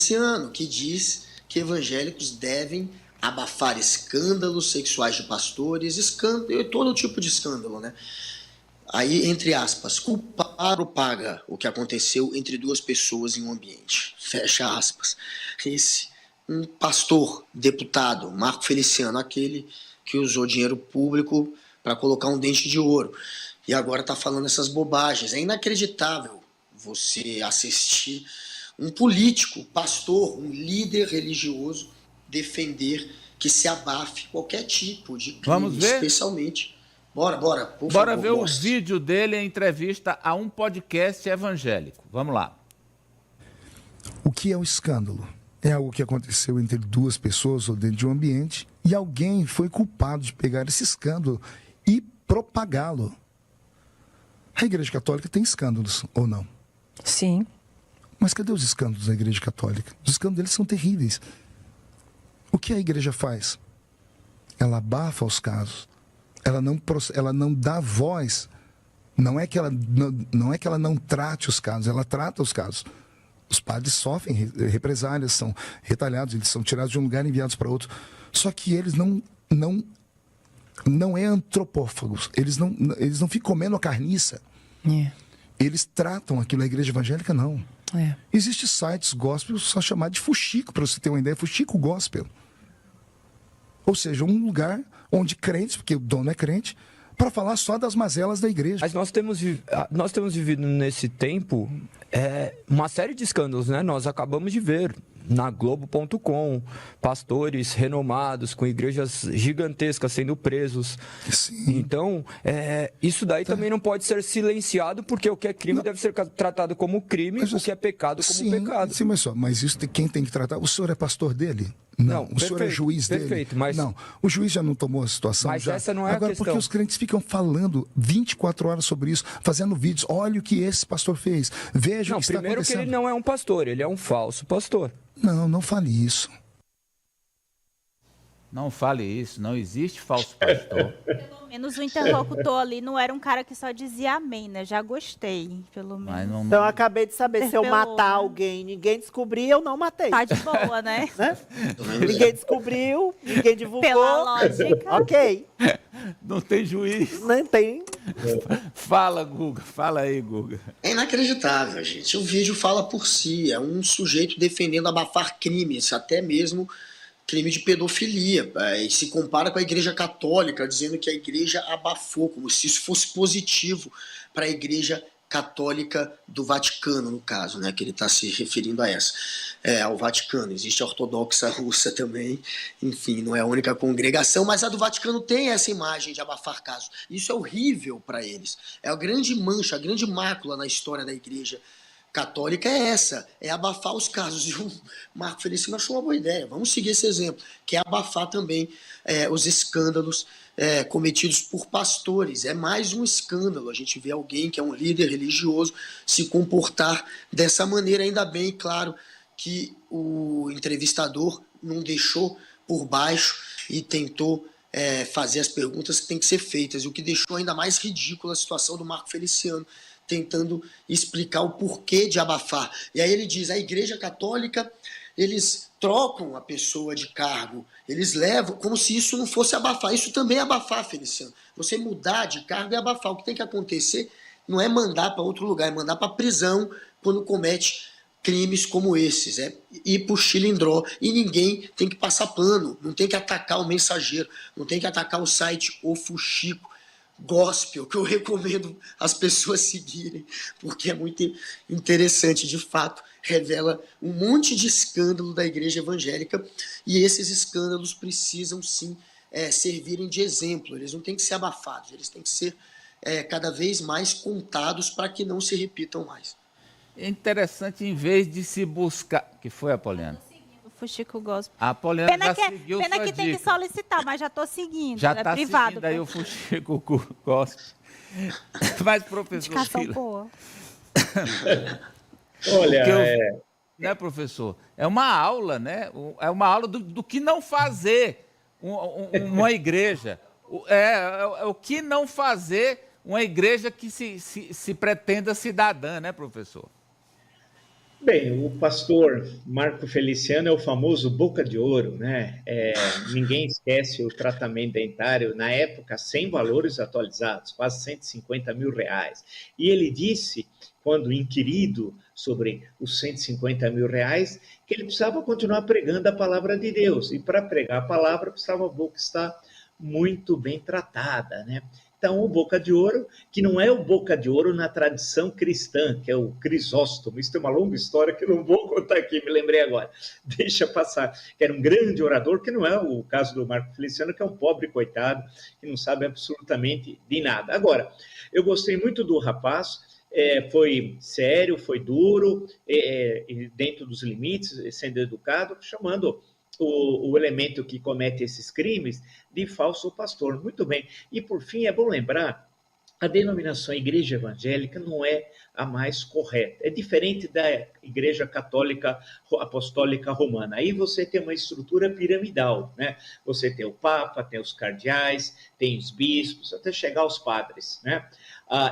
Feliciano, que diz que evangélicos devem abafar escândalos sexuais de pastores, todo tipo de escândalo, né? Aí, entre aspas, culpar ou paga o que aconteceu entre duas pessoas em um ambiente. Fecha aspas. Um pastor, deputado, Marco Feliciano, aquele que usou dinheiro público para colocar um dente de ouro. E agora está falando essas bobagens. É inacreditável você assistir um político, pastor, um líder religioso defender que se abafe qualquer tipo de crime, Vamos ver? especialmente. Bora, por Bora favor, ver mostre. o vídeo dele em entrevista a um podcast evangélico. Vamos lá. O que é um escândalo? É algo que aconteceu entre duas pessoas ou dentro de um ambiente e alguém foi culpado de pegar esse escândalo e propagá-lo. A Igreja Católica tem escândalos, ou não? Sim. Mas cadê os escândalos da Igreja Católica? Os escândalos deles são terríveis. O que a Igreja faz? Ela abafa os casos. Ela não dá voz. Não é que ela não trate os casos, ela trata os casos. Os padres sofrem represálias, são retalhados, eles são tirados de um lugar e enviados para outro. Só que eles não é antropófagos. Eles não ficam comendo a carniça. É. Eles tratam aquilo. A igreja evangélica, não. É. Existem sites gospel só chamado de fuxico, para você ter uma ideia, fuxico gospel. Ou seja, um lugar onde crentes, porque o dono é crente, para falar só das mazelas da igreja. Mas nós temos vivido nesse tempo uma série de escândalos, né? Nós acabamos de ver na Globo.com, pastores renomados com igrejas gigantescas sendo presos. Sim. Então, isso daí também não pode ser silenciado, porque o que é crime deve ser tratado como crime, o que é pecado como pecado. Sim, mas isso quem tem que tratar? O senhor é pastor dele? Não, o senhor é juiz dele? Perfeito, mas... Não, o juiz já não tomou a situação? Mas já? essa não é Agora, a questão. porque os crentes ficam falando 24 horas sobre isso, fazendo vídeos, olha o que esse pastor fez, veja o que está acontecendo. Primeiro que ele não é um pastor, ele é um falso pastor. Não fale isso. Não fale isso, não existe falso pastor. Pelo menos o interlocutor ali não era um cara que só dizia amém, né? Já gostei, pelo menos. Mas não... Então eu acabei de saber, se eu Interpelou, matar né? alguém, ninguém descobrir, eu não matei. Tá de boa, né? Né? Ninguém descobriu, ninguém divulgou. Pela lógica. Ok. Não tem juiz. Não tem. Fala, Guga. Fala aí, Guga. É inacreditável, gente. O vídeo fala por si. É um sujeito defendendo abafar crimes, até mesmo crime de pedofilia. E se compara com a Igreja Católica, dizendo que a Igreja abafou, como se isso fosse positivo para a Igreja Católica do Vaticano, no caso, né, que ele está se referindo a essa. Ao Vaticano. Existe a ortodoxa russa também, enfim, não é a única congregação, mas a do Vaticano tem essa imagem de abafar casos. Isso é horrível para eles. É a grande mancha, a grande mácula na história da Igreja Católica é essa, é abafar os casos. E o Marco Feliciano achou uma boa ideia. Vamos seguir esse exemplo, que é abafar também os escândalos cometidos por pastores. É mais um escândalo. A gente vê alguém que é um líder religioso se comportar dessa maneira. Ainda bem, claro, que o entrevistador não deixou por baixo e tentou fazer as perguntas que têm que ser feitas. E o que deixou ainda mais ridícula a situação do Marco Feliciano, tentando explicar o porquê de abafar. E aí ele diz, a Igreja Católica, eles trocam a pessoa de cargo, eles levam, como se isso não fosse abafar. Isso também é abafar, Feliciano. Você mudar de cargo é abafar. O que tem que acontecer não é mandar para outro lugar, é mandar para prisão quando comete crimes como esses. É ir para o chilindró. E ninguém tem que passar pano, não tem que atacar o mensageiro, não tem que atacar o site O Fuxico Gospel, que eu recomendo as pessoas seguirem, porque é muito interessante, de fato, revela um monte de escândalo da igreja evangélica, e esses escândalos precisam sim servirem de exemplo. Eles não têm que ser abafados, eles têm que ser cada vez mais contados para que não se repitam mais. É interessante, em vez de se buscar... Que foi, Apoliana? Fuxico Gospel. A Apoliana já seguiu Pena sua que tem que dica. solicitar, mas já estou seguindo. Já é está privado. seguindo aí o Fuxico Gospel. Mas, professor... Indicação boa. Olha, né, professor? É uma aula, né? É uma aula do que não fazer uma igreja. O que não fazer uma igreja que se pretenda cidadã, né, professor? Bem, o pastor Marco Feliciano é o famoso boca de ouro, né? Ninguém esquece o tratamento dentário, na época, sem valores atualizados, quase 150 mil reais. E ele disse, quando inquirido sobre os 150 mil reais, que ele precisava continuar pregando a palavra de Deus. E para pregar a palavra, precisava a boca estar muito bem tratada, né? Então, o boca de ouro, que não é o boca de ouro na tradição cristã, que é o Crisóstomo. Isso tem uma longa história que eu não vou contar aqui, me lembrei agora. Deixa passar. Que era um grande orador, que não é o caso do Marco Feliciano, que é um pobre coitado, que não sabe absolutamente de nada. Agora, eu gostei muito do rapaz, foi sério, foi duro, dentro dos limites, sendo educado, chamando o elemento que comete esses crimes de falso pastor. Muito bem. E, por fim, é bom lembrar, a denominação Igreja Evangélica não é a mais correta. É diferente da Igreja Católica Apostólica Romana. Aí você tem uma estrutura piramidal, né? Você tem o Papa, tem os cardeais, tem os bispos, até chegar aos padres, né?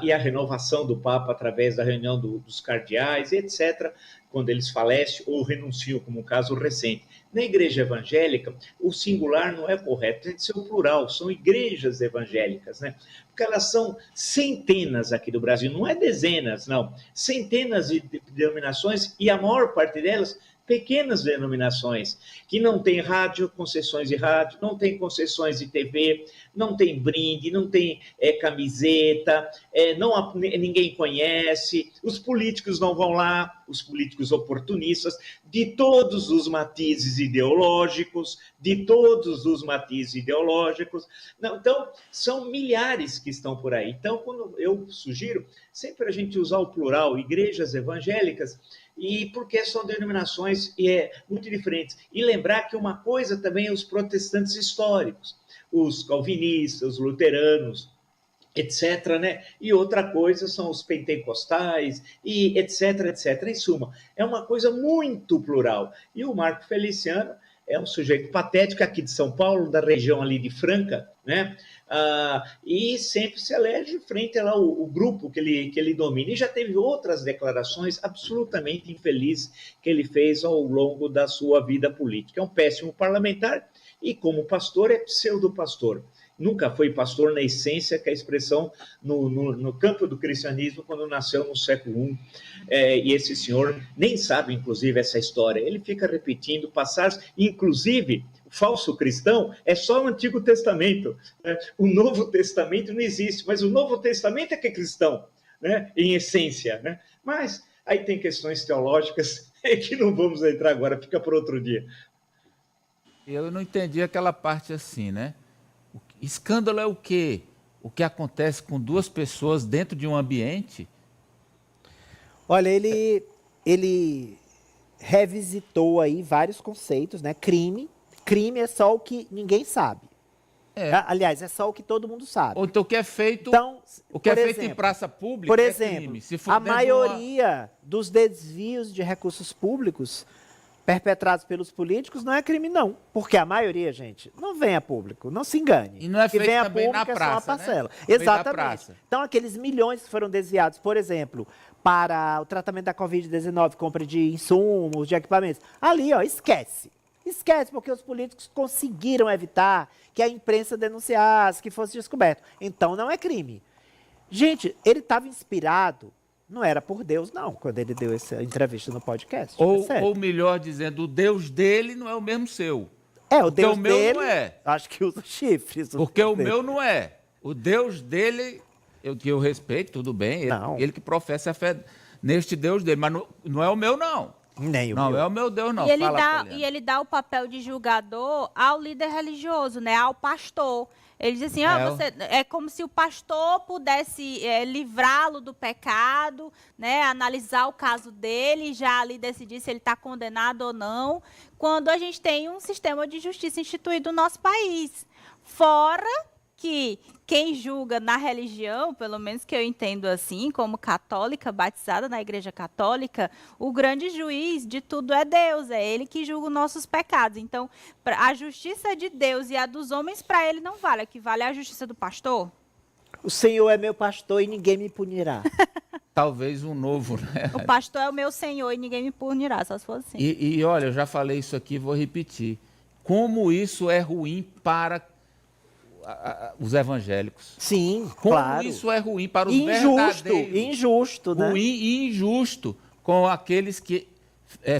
E a renovação do Papa através da reunião dos cardeais, etc., quando eles falecem ou renunciam, como um caso recente. Na igreja evangélica, o singular não é correto, tem que ser o plural, são igrejas evangélicas, né? Porque elas são centenas aqui do Brasil, não é dezenas, não. Centenas de denominações e a maior parte delas pequenas denominações, que não tem rádio, concessões de rádio, não tem concessões de TV, não tem brinde, não tem camiseta, ninguém conhece, os políticos não vão lá, os políticos oportunistas, de todos os matizes ideológicos, Não, então, são milhares que estão por aí. Então, quando eu sugiro, sempre a gente usar o plural, igrejas evangélicas, e porque são denominações muito diferentes. E lembrar que uma coisa também é os protestantes históricos, os calvinistas, os luteranos, etc., né? E outra coisa são os pentecostais, e etc., etc. Em suma, é uma coisa muito plural. E o Marco Feliciano é um sujeito patético aqui de São Paulo, da região ali de Franca, né? E sempre se elege frente lá o grupo que ele domina. E já teve outras declarações absolutamente infelizes que ele fez ao longo da sua vida política. É um péssimo parlamentar e, como pastor, é pseudo-pastor. Nunca foi pastor na essência, que é a expressão no campo do cristianismo, quando nasceu no século I. E esse senhor nem sabe, inclusive, essa história. Ele fica repetindo passagens, inclusive, o falso cristão é só o Antigo Testamento. Né? O Novo Testamento não existe, mas o Novo Testamento é que é cristão, né? Em essência. Né? Mas aí tem questões teológicas que não vamos entrar agora, fica por outro dia. Eu não entendi aquela parte assim, né? Escândalo é o quê? O que acontece com duas pessoas dentro de um ambiente? Olha, ele revisitou aí vários conceitos, né? Crime é só o que ninguém sabe. Aliás, é só o que todo mundo sabe. Ou então o que é feito, em praça pública por é exemplo, crime. Se for a maioria dos desvios de recursos públicos perpetrados pelos políticos não é crime, não. Porque a maioria, gente, não vem a público, não se engane. E não é que feito vem a também público na praça, é só uma parcela. né? Exatamente. Então, aqueles milhões que foram desviados, por exemplo, para o tratamento da Covid-19, compra de insumos, de equipamentos, ali, ó, esquece. Esquece, porque os políticos conseguiram evitar que a imprensa denunciasse, que fosse descoberto. Então, não é crime. Gente, ele estava inspirado. Não era por Deus, não, quando ele deu essa entrevista no podcast. Ou melhor dizendo, o Deus dele não é o mesmo seu. O Deus meu dele, não é. Acho que usa chifres. Porque o meu não é. O Deus dele, que eu respeito, tudo bem, ele que professa a fé neste Deus dele, mas não é o meu, não. Nem o não meu. É o meu Deus, não. E ele dá o papel de julgador ao líder religioso, né? Ao pastor. Ele diz assim, é como se o pastor pudesse livrá-lo do pecado, né? Analisar o caso dele, já ali decidir se ele está condenado ou não, quando a gente tem um sistema de justiça instituído no nosso país. Fora que quem julga na religião, pelo menos que eu entendo assim, como católica, batizada na Igreja Católica, o grande juiz de tudo é Deus, é Ele que julga os nossos pecados. Então, a justiça de Deus e a dos homens, para Ele não vale. O que vale é a justiça do pastor? O Senhor é meu pastor e ninguém me punirá. talvez um novo, né? O pastor é o meu senhor e ninguém me punirá, só se for assim. E olha, eu já falei isso aqui, vou repetir. Como isso é ruim para os evangélicos. Sim, Como claro. isso é ruim para os Injusto, verdadeiros. injusto, né? Ruim e injusto com aqueles que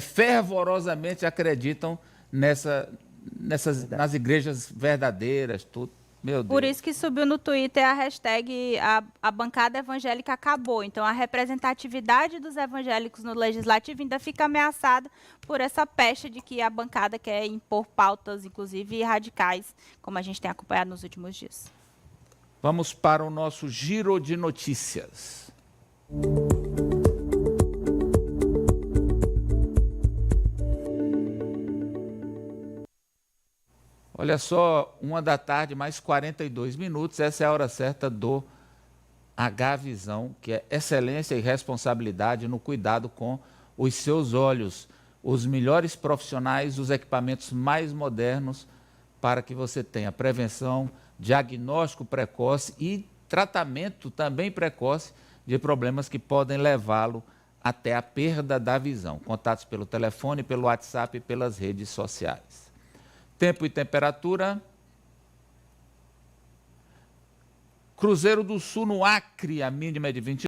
fervorosamente acreditam nas igrejas verdadeiras, tudo. Meu Deus. Por isso que subiu no Twitter a hashtag a bancada evangélica acabou. Então, a representatividade dos evangélicos no legislativo ainda fica ameaçada por essa pecha de que a bancada quer impor pautas, inclusive radicais, como a gente tem acompanhado nos últimos dias. Vamos para o nosso giro de notícias. Olha só, 1h da tarde, mais 42 minutos. Essa é a hora certa do H-Visão, que é excelência e responsabilidade no cuidado com os seus olhos. Os melhores profissionais, os equipamentos mais modernos para que você tenha prevenção, diagnóstico precoce e tratamento também precoce de problemas que podem levá-lo até a perda da visão. Contatos pelo telefone, pelo WhatsApp e pelas redes sociais. Tempo e temperatura. Cruzeiro do Sul, no Acre, a mínima é de 20